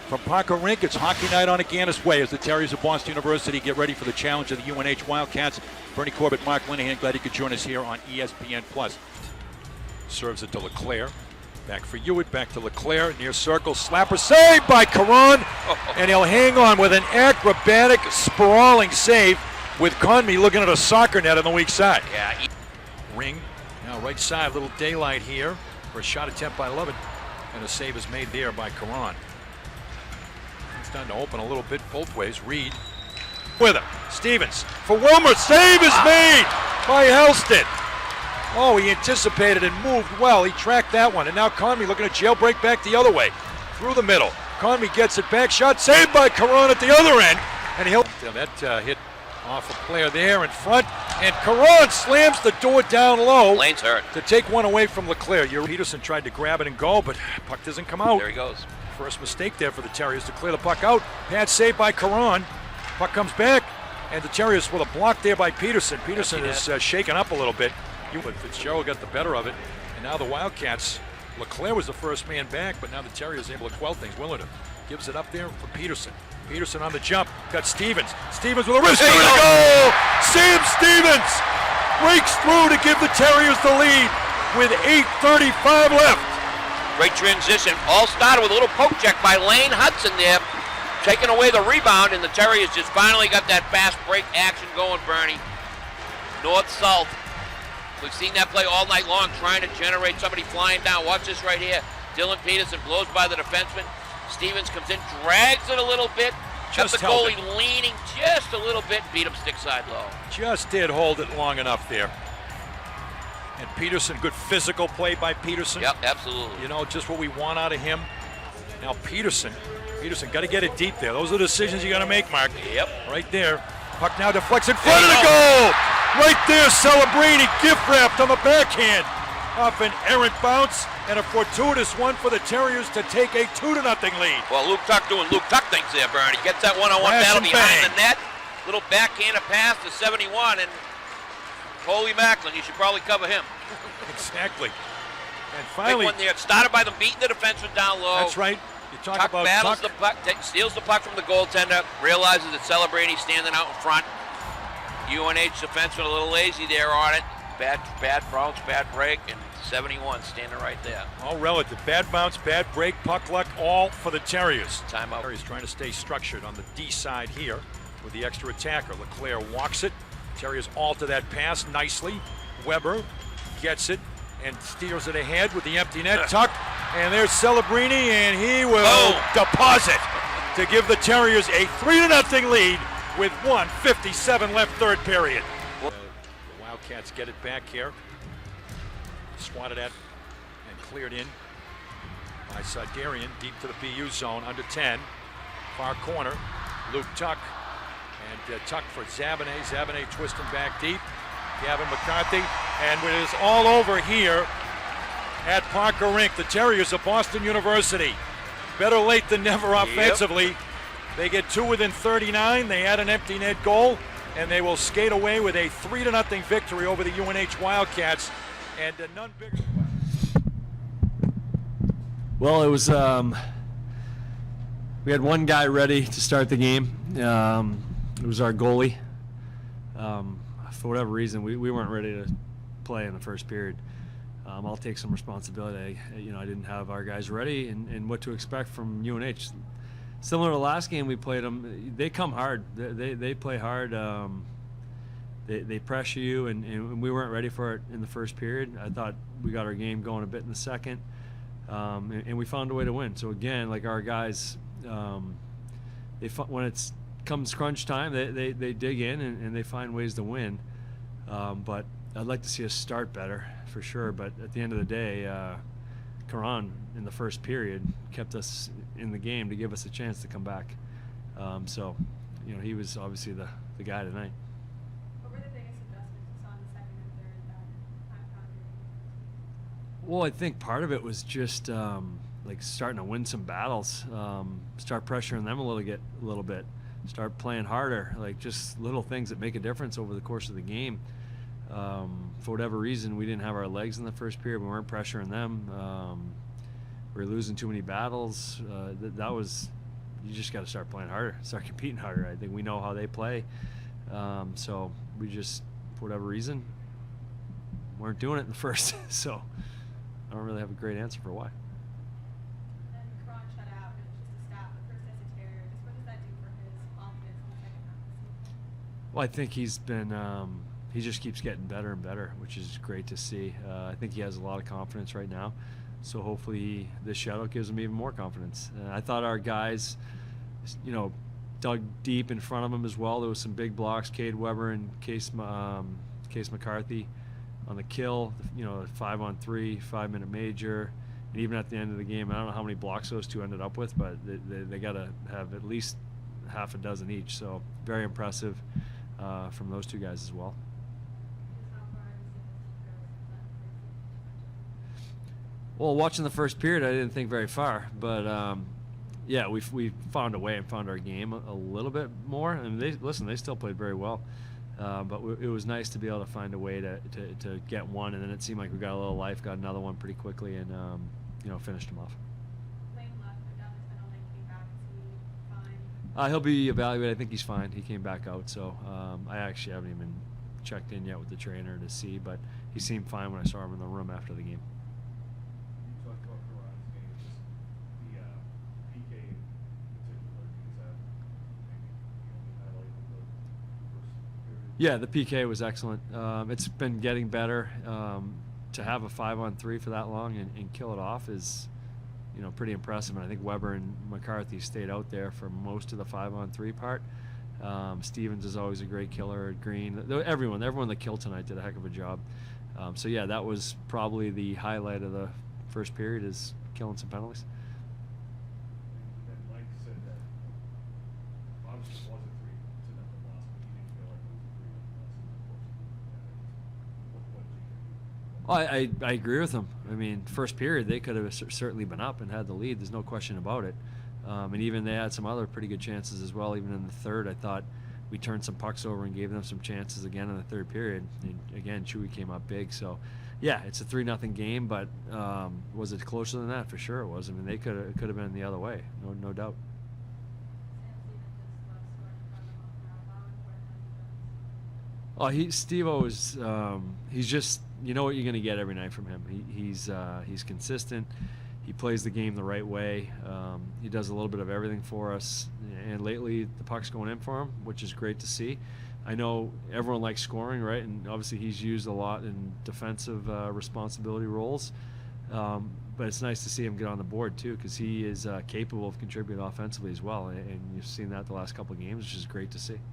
From Parker Rink, it's hockey night on Aganis Way as the Terriers of Boston University get ready for the challenge of the UNH Wildcats. Bernie Corbett, Mark Linehan, glad you could join us here on ESPN+. Serves it to LeClaire. Back for Hewitt, back to LeClaire, near circle, slapper, saved by Caron, and he'll hang on with an acrobatic, sprawling save with Conmey looking at a soccer net on the weak side. Yeah. Ring, now right side, little daylight here for a shot attempt by Lovett, and a save is made there by Caron. It's starting to open a little bit both ways. Reed with him. Stevens for Wilmer. Save is made by Helston. Oh, he anticipated and moved well. He tracked that one. And now Conmey looking at jailbreak back the other way. Through the middle. Conmey gets it back. Shot saved by Caron at the other end. And he'll... That hit off a player there in front. And Caron slams the door down low. Lane's hurt. To take one away from LeClaire. Peterson tried to grab it and go, but puck doesn't come out. There he goes. First mistake there for the Terriers to clear the puck out. Pad saved by Caron. Puck comes back. And the Terriers with a block there by Peterson. Peterson is shaken up a little bit. But Fitzgerald got the better of it, and now the Wildcats, LeClaire was the first man back, but now the Terriers able to quell things. Willard gives it up there for Peterson. Peterson on the jump, got Stevens. Stevens with a wrist to goal! Sam Stevens breaks through to give the Terriers the lead with 8:35 left. Great transition. All started with a little poke check by Lane Hudson there, taking away the rebound, and the Terriers just finally got that fast break action going, Bernie. North-south. We've seen that play all night long, trying to generate somebody flying down. Watch this right here. Dylan Peterson blows by the defenseman. Stevens comes in, drags it a little bit. Just the goalie leaning just a little bit, beat him stick side low. Just did hold it long enough there. And Peterson, good physical play by Peterson. Yep, absolutely. You know, just what we want out of him. Now Peterson got to get it deep there. Those are the decisions you got to make, Mark. Yep. Right there. Puck now deflects in front of the goal. Right there, Celebrini gift wrapped on the backhand. Off an errant bounce and a fortuitous one for the Terriers to take a 2-0 lead. Well, Luke Tuck doing Luke Tuck things there, Bernie. Gets that one-on-one battle behind the net. Little backhanded pass to 71, and holy Macklin, you should probably cover him. Exactly. And finally, big one there. It started by them beating the defenseman down low. That's right. You talk Tuck about battles Tuck. the puck, steals the puck from the goaltender, realizes that Celebrini standing out in front. UNH defenseman a little lazy there on it. Bad bounce, bad break, and 71 standing right there. All relative. Bad bounce, bad break, puck luck, all for the Terriers. Timeout. Terriers trying to stay structured on the D side here with the extra attacker. LeClaire walks it. Terriers alter that pass nicely. Weber gets it and steers it ahead with the empty net. Tuck, and there's Celebrini, and he will deposit to give the Terriers a 3-0 lead with 1:57 left, third period. The Wildcats get it back here. Swatted at and cleared in by Sidarian, deep to the BU zone, under 10. Far corner, Luke Tuck. And Tuck for Zabanet. Zabanet twisting back deep. Gavin McCarthy. And it is all over here at Parker Rink. The Terriers of Boston University. Better late than never offensively. Yep. They get 2 within 39. They add an empty net goal, and they will skate away with a 3-0 victory over the UNH Wildcats. And none bigger. Well, it was. We had one guy ready to start the game. It was our goalie. For whatever reason, we weren't ready to play in the first period. I'll take some responsibility. I didn't have our guys ready, and what to expect from UNH. Similar to the last game we played them, they come hard. They play hard. They pressure you, and we weren't ready for it in the first period. I thought we got our game going a bit in the second, and we found a way to win. So again, like our guys, when it comes crunch time, they dig in and they find ways to win. But I'd like to see us start better for sure. But at the end of the day, Caron in the first period kept us in the game to give us a chance to come back. So, he was obviously the guy tonight. What were the biggest adjustments you saw in the second and third that time found? Well, I think part of it was just like starting to win some battles, start pressuring them a little bit, start playing harder, like just little things that make a difference over the course of the game. For whatever reason, we didn't have our legs in the first period. We weren't pressuring them. We were losing too many battles. That was you just got to start playing harder, start competing harder. I think we know how they play, so we just, for whatever reason, weren't doing it in the first. So I don't really have a great answer for why. And Cron shut out, and it's just a stat, but first as a Terrier, just what does that do for his confidence in the second half of the season? Well, I think he's been he just keeps getting better and better, which is great to see. I think he has a lot of confidence right now, so hopefully this shutout gives him even more confidence. I thought our guys, dug deep in front of him as well. There was some big blocks, Cade Weber and Case McCarthy on the kill, 5-on-3, 5-minute major. And even at the end of the game, I don't know how many blocks those two ended up with, but they got to have at least half a dozen each. So very impressive from those two guys as well. Just how far have you seen this go since that first Well, watching the first period, I didn't think very far, but yeah, we found a way and found our game a little bit more. And they still played very well, but it was nice to be able to find a way to get one, and then it seemed like we got a little life, got another one pretty quickly, and finished them off. Lane left, but down this penalty came back. Is he fine? He'll be evaluated. I think he's fine. He came back out, so I actually haven't even checked in yet with the trainer to see, but he seemed fine when I saw him in the room after the game. You talked about Karan's game, just the PK in particular. Is that maybe the only highlight of the first period? Yeah, the PK was excellent. It's been getting better. To have a 5-on-3 for that long and kill it off is, pretty impressive. And I think Weber and McCarthy stayed out there for most of the 5-on-3 part. Stevens is always a great killer. Green, everyone that killed tonight did a heck of a job. So yeah, that was probably the highlight of the first period, is killing some penalties. And then Mike said that obviously it was a 3-0 loss, but he didn't feel like it was a 3-0 loss in the course of the what did you think? I agree with him. I mean, first period they could have certainly been up and had the lead. There's no question about it. And even they had some other pretty good chances as well. Even in the third, I thought we turned some pucks over and gave them some chances again in the third period. And again, Chewy came up big. So, yeah, it's a 3-0 game, but was it closer than that? For sure it was. I mean, it could have been the other way, no doubt. Sam Stevens just loves scoring from the off now. How important has he been? Steve-O is he's just, you know what you're going to get every night from him. He's consistent. He plays the game the right way. He does a little bit of everything for us. And lately the puck's going in for him, which is great to see. I know everyone likes scoring, right? And obviously he's used a lot in defensive responsibility roles. But it's nice to see him get on the board too, because he is capable of contributing offensively as well. And you've seen that the last couple of games, which is great to see. Heading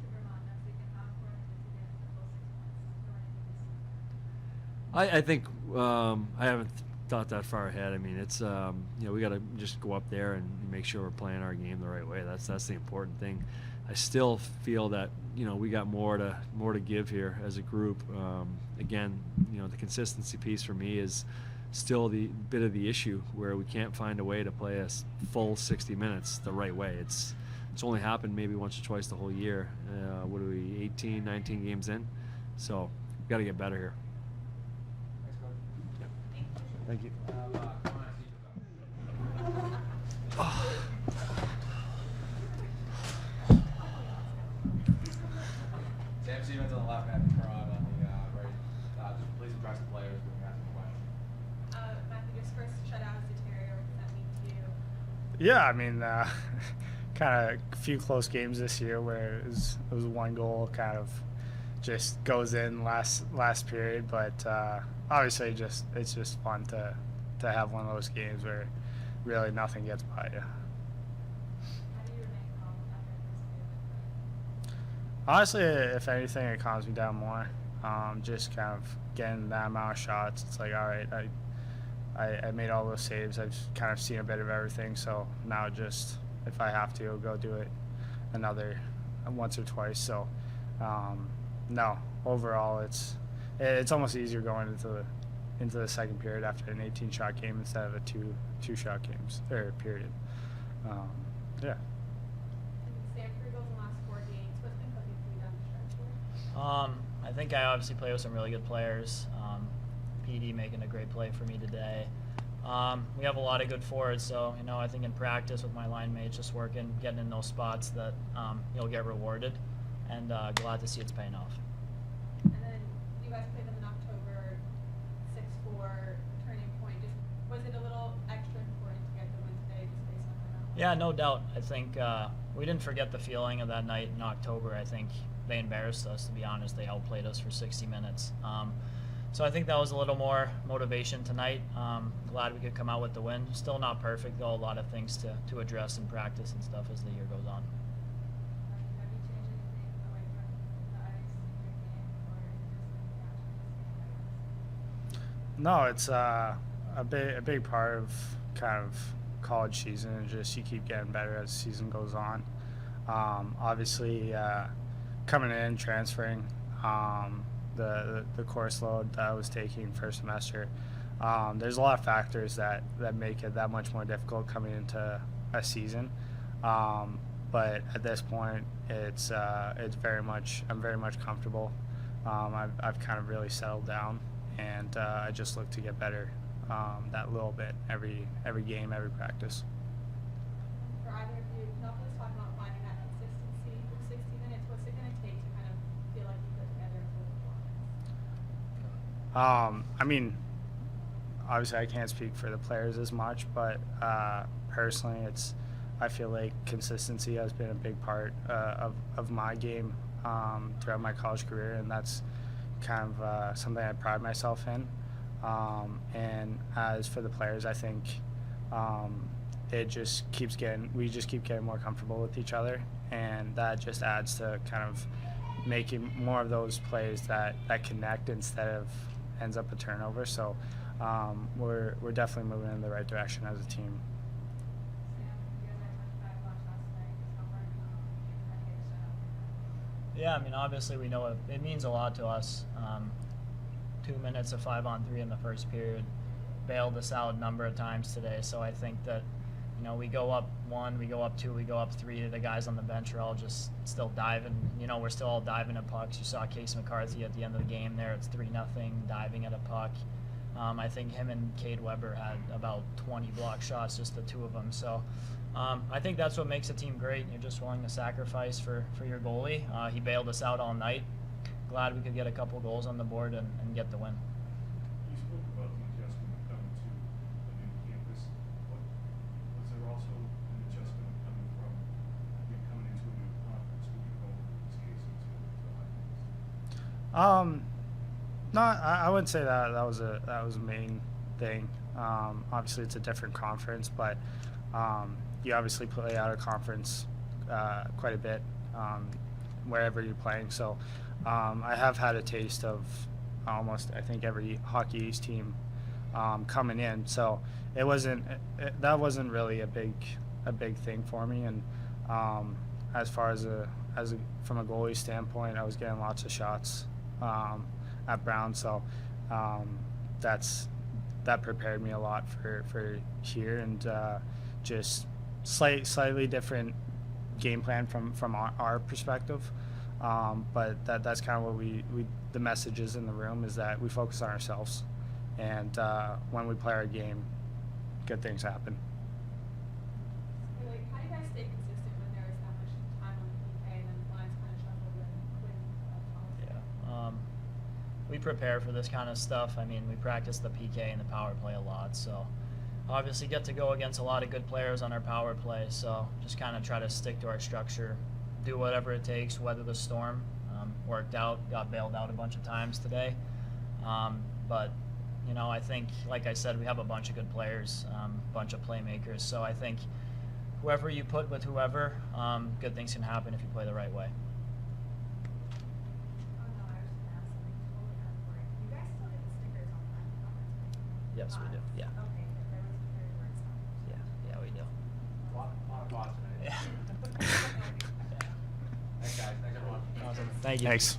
to Vermont next week, and how important is he getting the full 6 months going into this season? I think I haven't thought that far ahead. I mean, it's we got to just go up there and make sure we're playing our game the right way. That's the important thing. I still feel that we got more to give here as a group. Again, the consistency piece for me is still the bit of the issue where we can't find a way to play a full 60 minutes the right way. It's only happened maybe once or twice the whole year. What are we, 18, 19 games in? So we've got to get better here. Thank you. Sam Stevens on the left, Matthew Perron on the right. Just please address the players when you ask the question. Matthew, your first shutout as a Terrier, what does that mean to you? Yeah, I mean, kind of a few close games this year where it was one goal, kind of just goes in last period, but obviously it's just fun to have one of those games where really nothing gets by you. How do you remain calm after this period? Honestly, if anything, it calms me down more. Just kind of getting that amount of shots. It's like, all right, I made all those saves. I've kind of seen a bit of everything. So now just, if I have to, I'll go do it another once or twice. So no, overall, it's almost easier going into the second period after an 18-shot game instead of a two-shot games or period. Yeah. And Sam, 3 goals in the last 4 games. What's been cooking for you down the stretch here? I think I obviously play with some really good players. PD making a great play for me today. We have a lot of good forwards, so I think in practice with my line mates, just working, getting in those spots that you'll get rewarded, and glad to see it's paying off. And then you guys played them in October, 6-4 turning point. Just was it a little extra important to get the win today, just based on that? Yeah, no doubt. I think we didn't forget the feeling of that night in October. I think they embarrassed us, to be honest. They outplayed us for 60 minutes. So I think that was a little more motivation tonight. Glad we could come out with the win. Still not perfect, though. A lot of things to address in practice and stuff as the year goes on. Have you changed anything away from the ice in your game, or is it just like No, it's a big part of kind of college season, and just you keep getting better as the season goes on. Obviously, coming in, transferring, the course load that I was taking first semester, there's a lot of factors that make it that much more difficult coming into a season. But at this point, it's very much, I'm very much comfortable. I've kind of really settled down, and I just look to get better that little bit every game, every practice. for either of you? Can you also just talk about finding that consistency for 60 minutes? What's it going to take to kind of feel like you put together a full performance? I mean, obviously I can't speak for the players as much, but personally, I feel like consistency has been a big part of my game throughout my college career, and that's kind of something I pride myself in. And as for the players, I think we just keep getting more comfortable with each other, and that just adds to kind of making more of those plays that connect instead of ends up a turnover. So we're definitely moving in the right direction as a team. Sam, you guys had 25 last night. Just how far you kind of get set up? Yeah, I mean, obviously we know it means a lot to us. 2 minutes of 5-on-3 in the first period bailed us out a number of times today. So I think that, we go up 1, we go up 2, we go up 3. The guys on the bench are all just still diving. We're still all diving at pucks. You saw Case McCarthy at the end of the game there. It's 3-0, diving at a puck. I think him and Cade Weber had about 20 block shots, just the two of them. So I think that's what makes a team great. You're just willing to sacrifice for your goalie. He bailed us out all night. Glad we could get a couple goals on the board and get the win. You spoke about the adjustment coming to a new campus. Was there also an adjustment coming from coming into a new conference when you go over this case into high schools? No, I wouldn't say that was a main thing. Obviously, it's a different conference, but you obviously play out of conference quite a bit wherever you're playing. So I have had a taste of almost, I think, every Hockey East team coming in. So that wasn't really a big thing for me. And as far as from a goalie standpoint, I was getting lots of shots at Brown, so that prepared me a lot for here, and just slightly different game plan from our perspective, but that's kind of what the message is in the room, is that we focus on ourselves, and when we play our game, good things happen. So, how do you guys stay consistent when there is that much time on the PK and then the lines kind of shuffle when policy? We prepare for this kind of stuff. I mean, we practice the PK and the power play a lot, so obviously get to go against a lot of good players on our power play, so just kind of try to stick to our structure, do whatever it takes, weather the storm. Worked out, got bailed out a bunch of times today, but I think, like I said, we have a bunch of good players, a bunch of playmakers, so I think whoever you put with whoever, good things can happen if you play the right way. Oh no, I was just gonna ask something totally unimportant. You guys still get the stickers on that conference? Yes, we do. Yeah. Okay, if there was a period where it's not. Yeah, we do. A lot of thoughts tonight. Yeah. Thanks, guys. Thanks, everyone. Awesome. Thank you. Thanks.